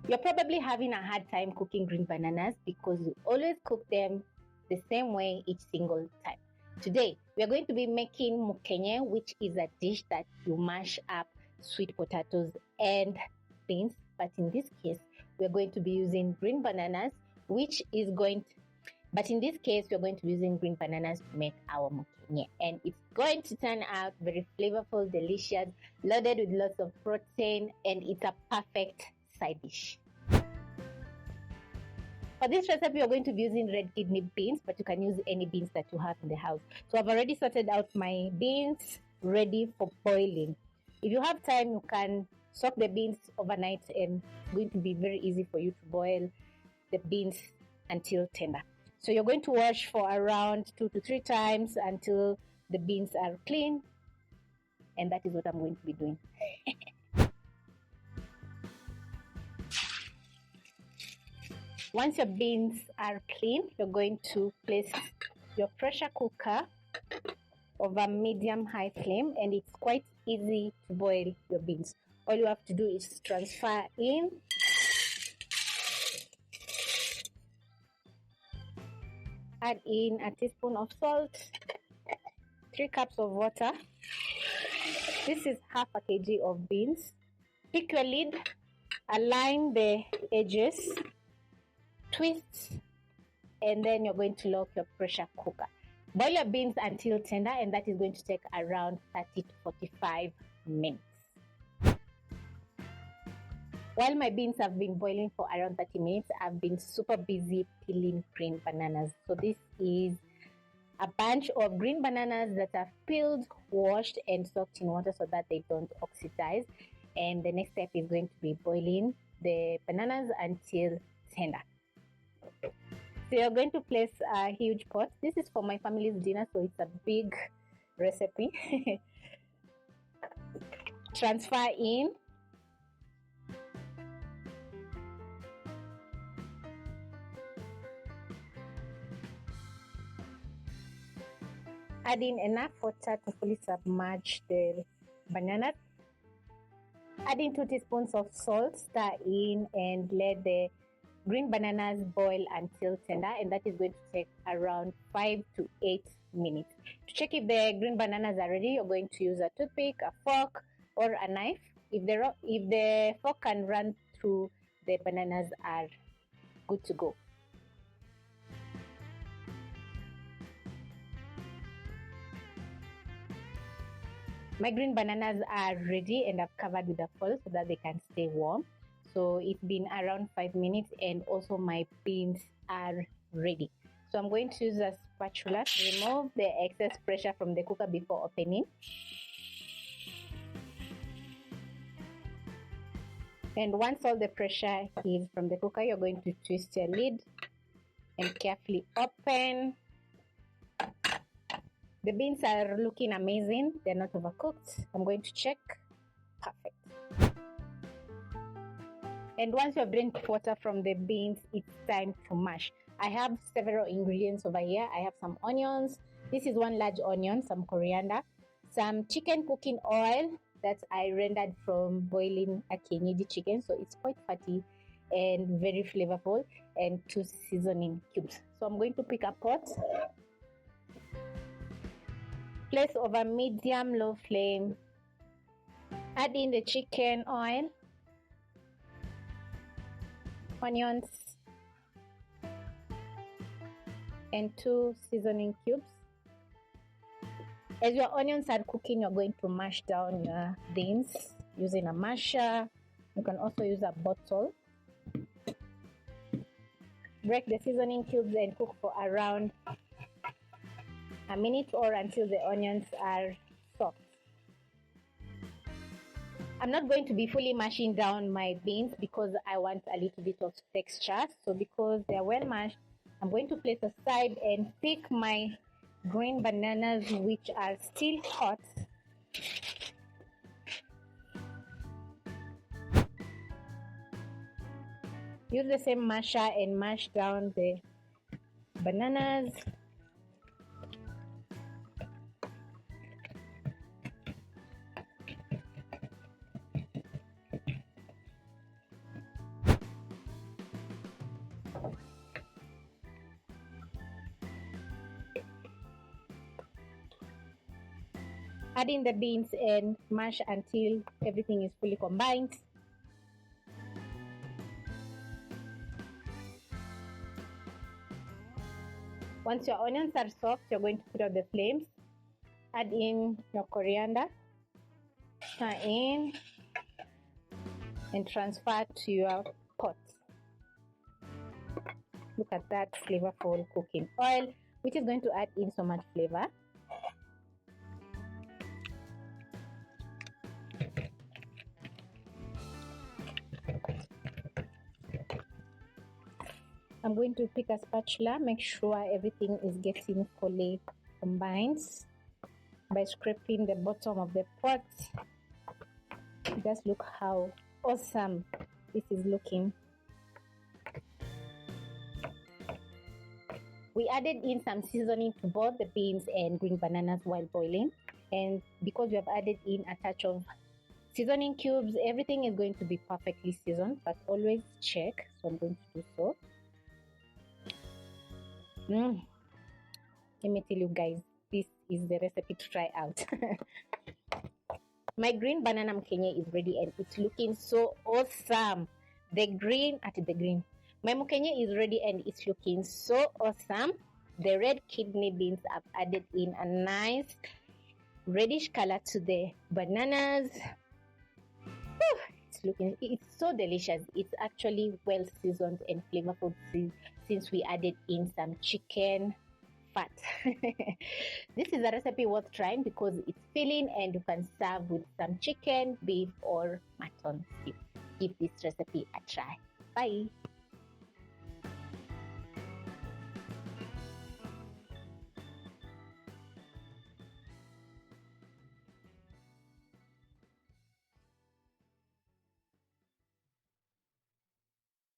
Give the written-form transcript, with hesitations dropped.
You're probably having a hard time cooking green bananas because you always cook them the same way each single time. Today, we are going to be making Mkenye, which is a dish that you mash up sweet potatoes and beans. But in this case, we're going to be using green bananas, but in this case, we're going to be using green bananas to make our Mkenye. And it's going to turn out very flavorful, delicious, loaded with lots of protein, and it's a perfect side dish. For this recipe, we're going to be using red kidney beans, but you can use any beans that you have in the house. So I've already sorted out my beans ready for boiling. If you have time, you can soak the beans overnight, and it's going to be very easy for you to boil the beans until tender. So you're going to wash for around 2 to 3 times until the beans are clean, and that is what I'm going to be doing. Once your beans are clean, you're going to place your pressure cooker over medium-high flame, and it's quite easy to boil your beans. All you have to do is transfer in. Add in a teaspoon of salt, 3 cups of water. This is half a kg of beans. Pick your lid, align the edges, twist, and then you're going to lock your pressure cooker. Boil your beans until tender, and that is going to take around 30 to 45 minutes. While my beans have been boiling for around 30 minutes, I've been super busy peeling green bananas. So this is a bunch of green bananas that are peeled, washed, and soaked in water so that they don't oxidize. And the next step is going to be boiling the bananas until tender. So you're going to place a huge pot. This is for my family's dinner, so it's a big recipe. Transfer in. Add in enough water to fully submerge the bananas. Add in 2 teaspoons of salt, stir in, and let the green bananas boil until tender, and that is going to take around 5 to 8 minutes. To check if the green bananas are ready, you're going to use a toothpick, a fork, or a knife. If the fork can run through, the bananas are good to go. My green bananas are ready, and I've covered with a foil so that they can stay warm. So it's been around 5 minutes, and also my beans are ready. So I'm going to use a spatula to remove the excess pressure from the cooker before opening. And once all the pressure is from the cooker, you're going to twist your lid and carefully open. The beans are looking amazing. They're not overcooked. I'm going to check. Perfect. And once you've drained water from the beans, it's time to mash. I have several ingredients over here. I have some onions. This is 1 large onion, some coriander, some chicken cooking oil that I rendered from boiling a kienyeji chicken. So it's quite fatty and very flavorful, and 2 seasoning cubes. So I'm going to pick a pot. Place over medium-low flame. Add in the chicken oil, onions, and 2 seasoning cubes. As your onions are cooking, you're going to mash down your beans using a masher. You can also use a bottle. Break the seasoning cubes and cook for around a minute or until the onions are soft. I'm not going to be fully mashing down my beans because I want a little bit of texture. So because they're well mashed, I'm going to place aside and pick my green bananas, which are still hot. Use the same masher and mash down the bananas. Add in the beans and mash until everything is fully combined. Once your onions are soft, you're going to put out the flames. Add in your coriander, stir in, and transfer to your pot. Look at that flavorful cooking oil, which is going to add in so much flavor. I'm going to pick a spatula, make sure everything is getting fully combined by scraping the bottom of the pot. Just look how awesome this is looking. We added in some seasoning to both the beans and green bananas while boiling, and because we have added in a touch of seasoning cubes, everything is going to be perfectly seasoned, but always check. So I'm going to do so. Let me tell you guys, this is the recipe to try out. My green banana Mkenye is ready and it's looking so awesome. The green. My Mkenye is ready and it's looking so awesome. The red kidney beans I've added in a nice reddish color to the bananas. It's so delicious. It's actually well seasoned and flavorful since we added in some chicken fat. This is a recipe worth trying because it's filling and you can serve with some chicken, beef, or mutton. Give this recipe a try. Bye.